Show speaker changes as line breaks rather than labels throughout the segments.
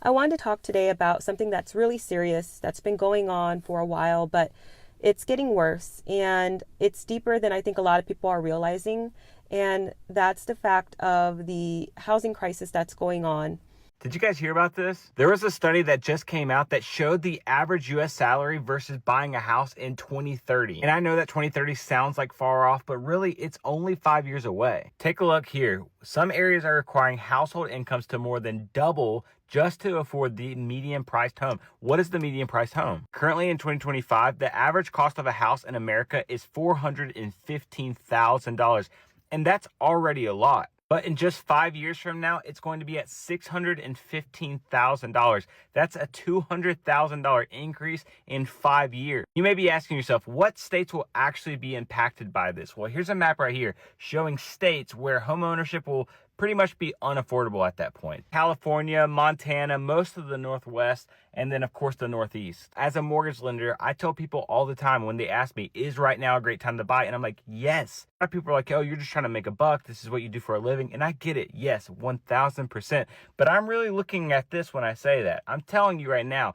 I wanted to talk today about something that's really serious, that's been going on for a while, but it's getting worse and it's deeper than I think a lot of people are realizing. And that's the fact of the housing crisis that's going on.
Did you guys hear about this? There was a study that just came out that showed the average US salary versus buying a house in 2030. And I know that 2030 sounds like far off, but really it's only 5 years away. Take a look here. Some areas are requiring household incomes to more than double just to afford the median priced home. What is the median priced home? Currently in 2025, the average cost of a house in America is $415,000. And that's already a lot. But in just 5 years from now, it's going to be at $615,000. That's a $200,000 increase in 5 years. You may be asking yourself, what states will actually be impacted by this? Well, here's a map right here showing states where homeownership will pretty much be unaffordable at that point. California, Montana, most of the Northwest, and then of course the Northeast. As a mortgage lender, I tell people all the time when they ask me, is right now a great time to buy? And I'm like, yes. A lot of people are like, oh, you're just trying to make a buck. This is what you do for a living. And I get it. Yes, 1000%. But I'm really looking at this when I say that. I'm telling you right now,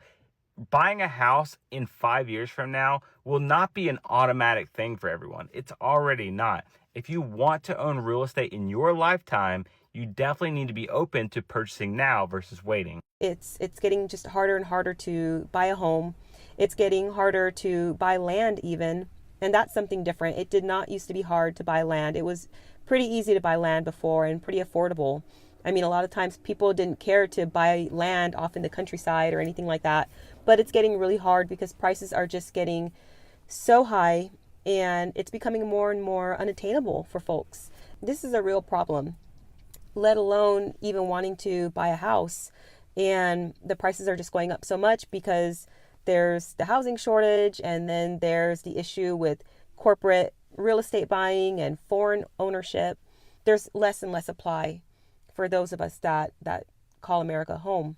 buying a house in 5 years from now will not be an automatic thing for everyone. It's already not. If you want to own real estate in your lifetime, you definitely need to be open to purchasing now versus waiting.
It's getting just harder and harder to buy a home. It's getting harder to buy land even, and that's something different. It did not used to be hard to buy land. It was pretty easy to buy land before and pretty affordable. I mean, a lot of times people didn't care to buy land off in the countryside or anything like that, but it's getting really hard because prices are just getting so high and it's becoming more and more unattainable for folks. This is a real problem, let alone even wanting to buy a house. And the prices are just going up so much because there's the housing shortage, and then there's the issue with corporate real estate buying and foreign ownership. There's less and less supply for those of us that call America home.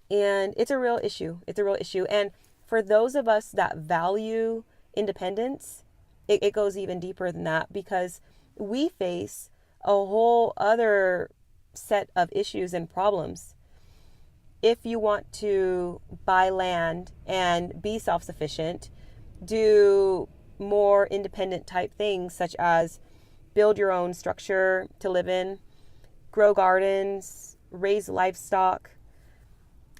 And it's a real issue. It's a real issue. And for those of us that value independence, it goes even deeper than that because we face a whole other set of issues and problems. If you want to buy land and be self-sufficient, do more independent type things such as build your own structure to live in, grow gardens, raise livestock,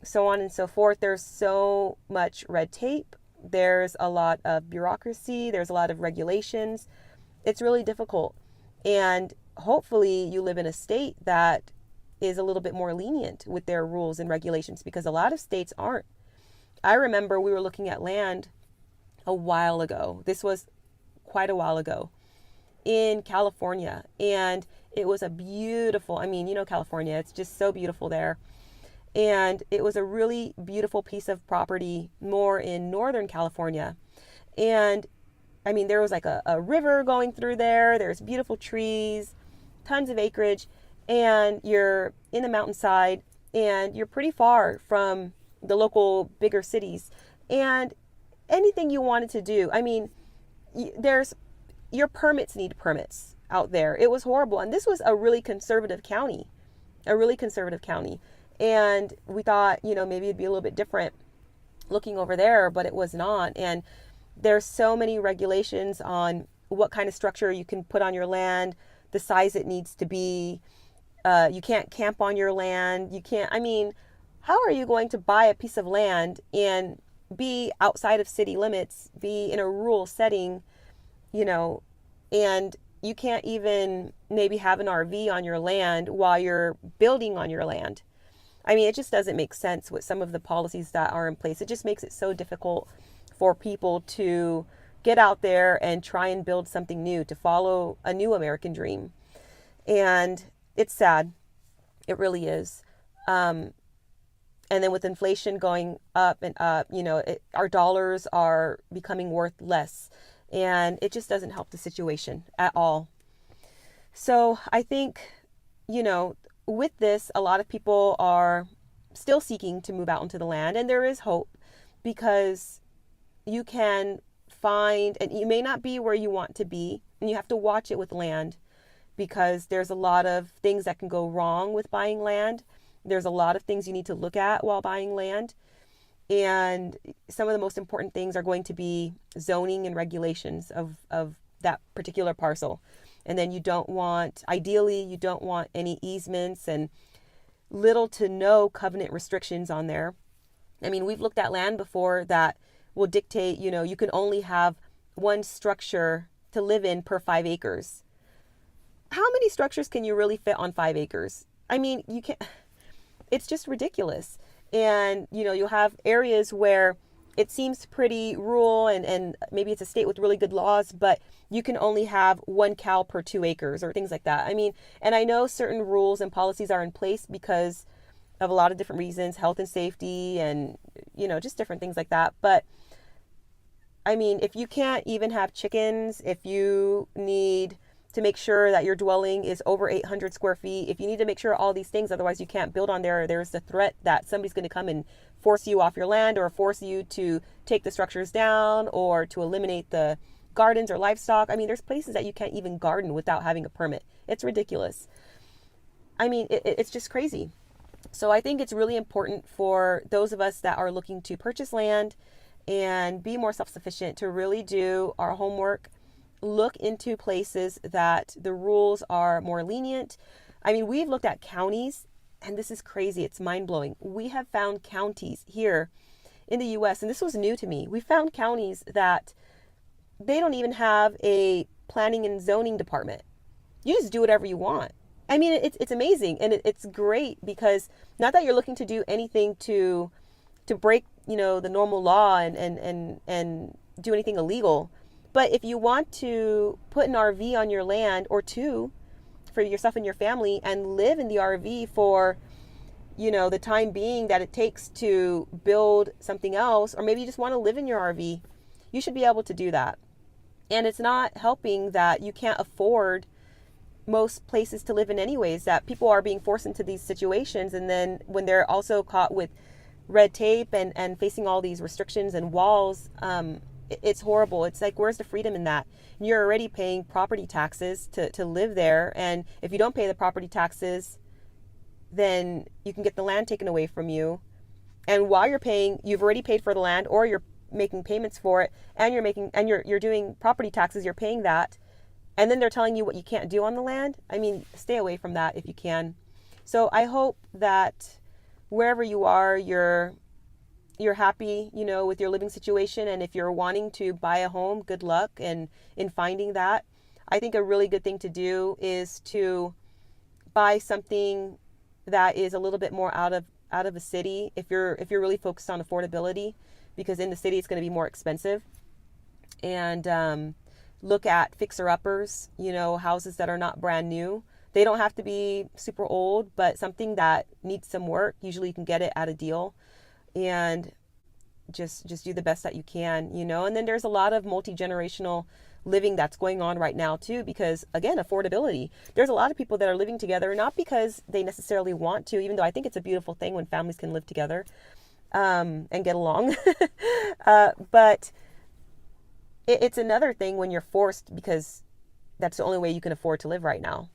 so on and so forth. There's so much red tape. There's a lot of bureaucracy. There's a lot of regulations. It's really difficult. And hopefully you live in a state that is a little bit more lenient with their rules and regulations because a lot of states aren't. I remember we were looking at land a while ago. This was quite a while ago in California. And it was a beautiful, California, it's just so beautiful there. And it was a really beautiful piece of property more in Northern California. And there was like a river going through there. There's beautiful trees, tons of acreage, and you're in the mountainside and you're pretty far from the local bigger cities. And anything you wanted to do, your permits need permits out there. It was horrible. And this was a really conservative county. And we thought, maybe it'd be a little bit different looking over there, but it was not. And there's so many regulations on what kind of structure you can put on your land, the size it needs to be. You can't camp on your land. How are you going to buy a piece of land and be outside of city limits, be in a rural setting, and you can't even maybe have an RV on your land while you're building on your land? It just doesn't make sense with some of the policies that are in place. It just makes it so difficult for people to get out there and try and build something new, to follow a new American dream. And it's sad. It really is. And then with inflation going up and up, our dollars are becoming worth less. And it just doesn't help the situation at all. So I think, with this, a lot of people are still seeking to move out into the land, and there is hope because you can find, and you may not be where you want to be, and you have to watch it with land because there's a lot of things that can go wrong with buying land. There's a lot of things you need to look at while buying land. And some of the most important things are going to be zoning and regulations of that particular parcel. And then ideally, you don't want any easements and little to no covenant restrictions on there. I mean, we've looked at land before that will dictate, you can only have one structure to live in per 5 acres. How many structures can you really fit on 5 acres? I mean, you can't, it's just ridiculous. And, you'll have areas where it seems pretty rural and maybe it's a state with really good laws, but you can only have 1 cow per 2 acres or things like that. I mean, and I know certain rules and policies are in place because of a lot of different reasons, health and safety and, just different things like that. But I mean, if you can't even have chickens, if you need to make sure that your dwelling is over 800 square feet, if you need to make sure all these things, otherwise you can't build on there, there's the threat that somebody's going to come and force you off your land or force you to take the structures down or to eliminate the gardens or livestock. I mean, there's places that you can't even garden without having a permit. It's ridiculous. I mean, it's just crazy. So I think it's really important for those of us that are looking to purchase land and be more self-sufficient to really do our homework, look into places that the rules are more lenient. I mean, we've looked at counties, and this is crazy. It's mind-blowing. We have found counties here in the US, and this was new to me. We found counties that they don't even have a planning and zoning department. You just do whatever you want. I mean, it's amazing, and it's great because not that you're looking to do anything to break, the normal law and do anything illegal. But if you want to put an RV on your land or two for yourself and your family and live in the RV for, the time being that it takes to build something else, or maybe you just want to live in your RV, you should be able to do that. And it's not helping that you can't afford most places to live in anyways, that people are being forced into these situations. And then when they're also caught with red tape and facing all these restrictions and walls, it's horrible. It's like, where's the freedom in that? You're already paying property taxes to live there. And if you don't pay the property taxes, then you can get the land taken away from you. And while you're paying, you've already paid for the land or you're making payments for it and you're doing property taxes, you're paying that. And then they're telling you what you can't do on the land. I mean, stay away from that if you can. So I hope that wherever you are, you're happy, with your living situation. And if you're wanting to buy a home, good luck in finding that. I think a really good thing to do is to buy something that is a little bit more out of a city if you're really focused on affordability, because in the city it's going to be more expensive. And look at fixer-uppers, houses that are not brand new. They don't have to be super old, but something that needs some work. Usually you can get it at a deal. And just do the best that you can, And then there's a lot of multi-generational living that's going on right now too, because again, affordability. There's a lot of people that are living together, not because they necessarily want to, even though I think it's a beautiful thing when families can live together and get along. But it's another thing when you're forced, because that's the only way you can afford to live right now.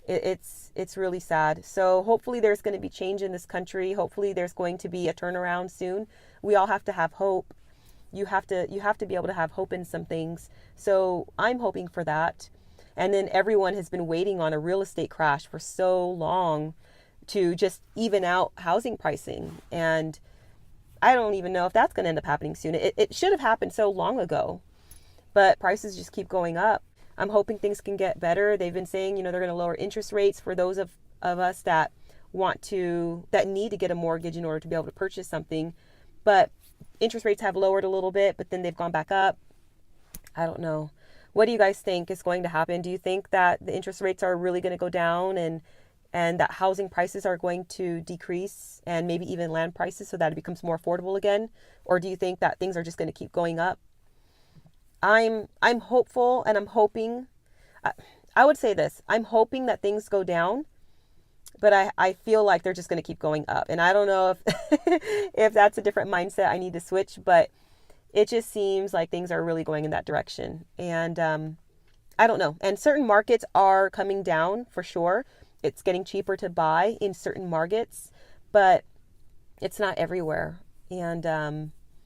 It's really sad. So hopefully there's going to be change in this country. Hopefully there's going to be a turnaround soon. We all have to have hope. You have to be able to have hope in some things. So I'm hoping for that. And then everyone has been waiting on a real estate crash for so long to just even out housing pricing. And I don't even know if that's going to end up happening soon. It should have happened so long ago, but prices just keep going up. I'm hoping things can get better. They've been saying, they're going to lower interest rates for those of us that need to get a mortgage in order to be able to purchase something. But interest rates have lowered a little bit, but then they've gone back up. I don't know. What do you guys think is going to happen? Do you think that the interest rates are really going to go down and that housing prices are going to decrease and maybe even land prices so that it becomes more affordable again? Or do you think that things are just going to keep going up? I'm hopeful, and I'm hoping, I would say this, I'm hoping that things go down, but I feel like they're just going to keep going up. And I don't know if if that's a different mindset I need to switch, but it just seems like things are really going in that direction. And I don't know. And certain markets are coming down for sure. It's getting cheaper to buy in certain markets. but it's not everywhere. And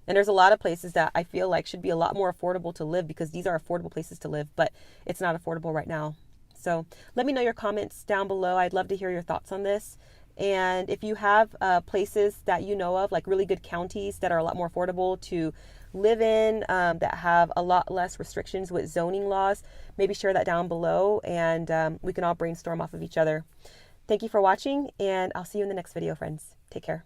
there's a lot of places that I feel like should be a lot more affordable to live, because these are affordable places to live, but it's not affordable right now. So let me know your comments down below. I'd love to hear your thoughts on this. And if you have places that you know of, like really good counties that are a lot more affordable to live in, that have a lot less restrictions with zoning laws, maybe share that down below, and we can all brainstorm off of each other. Thank you for watching, and I'll see you in the next video, friends. Take care.